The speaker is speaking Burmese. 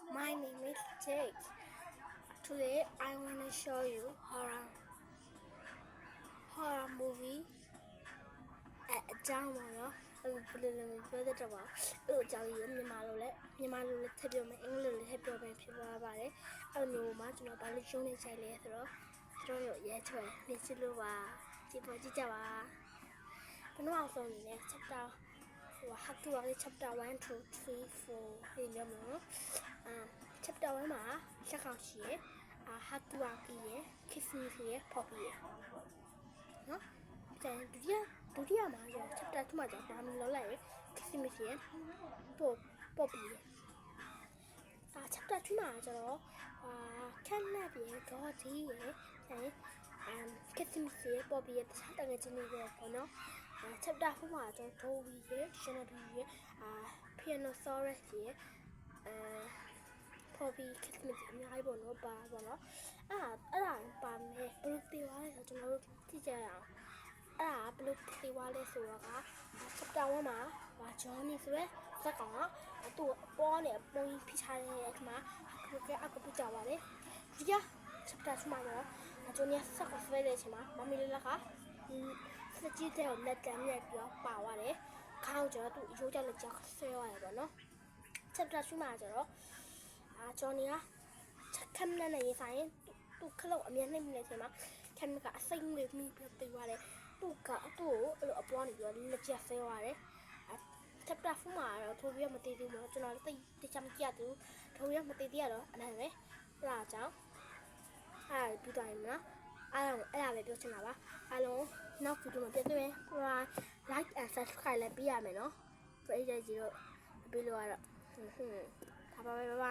My name is Jake. Today I want to show you horror movie at a drama. I will put it in the further drama. It will tell you Nimalo tell you my English happy people about it. I know much about the show in Chile. Throw your yet way. Nichiluwa. Chipojijawa. But no, I'll phone you next chapter. Have to read chapter 1, 2, 3, 4. Chapter 1 မှာဆက်ကောင်ရှိရဟာတူဝါကီရခစ်စမီစီရဖော်ပီရနော်ဒါဒုတိယမှာကျ chapter 2မှာကျဘာမလို့လိုက်ရခစ်စမီစီရပေါ်ပီရchapter 2မှာကျတော့ခက်လက်ပြေဒေါ်ကြီးရခစ်စမီစီရပေါ်ပီရတခြားတငယ်ချင်းတွေပေါ့နော်chapter 4မှာကျတော့ဒိုဝီရရှင်နဘီရPianosaurus ရပေါ်ပြီးခက်ခက်အများကြီးပေါ့နော်ပါပေါ့နော်အဲ့ဒါပါမယ်ဘလို့တေးသွားလဲဆိုတော့ကျွန်တော်တို့ကြည့်ကြရအောင်အဲ့ဒါဘလို့တေးသွားလဲဆိုတော့chapter 1မှာJohnny ဆိုရဲဇက်ကောင်ကသူ့အပေါ်နဲ့ပုံဖိထားတဲ့အခါမှာအကူကြပါလေဒီက chapter 2မှာတော့Johnny ဇက်ကောင်ဆွဲတဲ့အချိန်မှာမမီလေးလက်ကစကြည့်တဲ့လက်တမ်းနဲ့ပြီးတော့ပါသွားတယ်ခေါင်းကျတော့သူ့ရိုးကြလက်ကြောက်ဆွဲရတယ်ပေါ့နော် chapter 2မှာကျတော့Johnny ကခက်နဲ့နေဆိုင်သူ့ခလုတ်အမြဲနှိမ့်နေတဲ့အချိန်မှာခက်ကအစိမ့်လေးမိပြီးပြေးသွားတယ်သူ့ကိုအဲ့လိုအပေါ်နေပြီးတော့လက်ကျဆဲသွားတယ်chapter 4မှာတော့ထိုးပြီးမတည်သေးဘူးကျွန်တော်တိတ်ချမ်းကြည့်ရတယ်ထိုးပြီးမတည်သေးရတော့အဲ့ဒါပဲအဲ့ဒါကြောင့်ပြီးသွားရင်နော်အဲ့ဒါပဲပြောချင်တာပါအားလုံးနောက်ဗီဒီယိုမှာပြန်တွေ့မယ် like and subscribe လည်းပေးရမယ်နော်ပရိသတ်ကြီးတို့ပြီးလို့ကတော့bye bye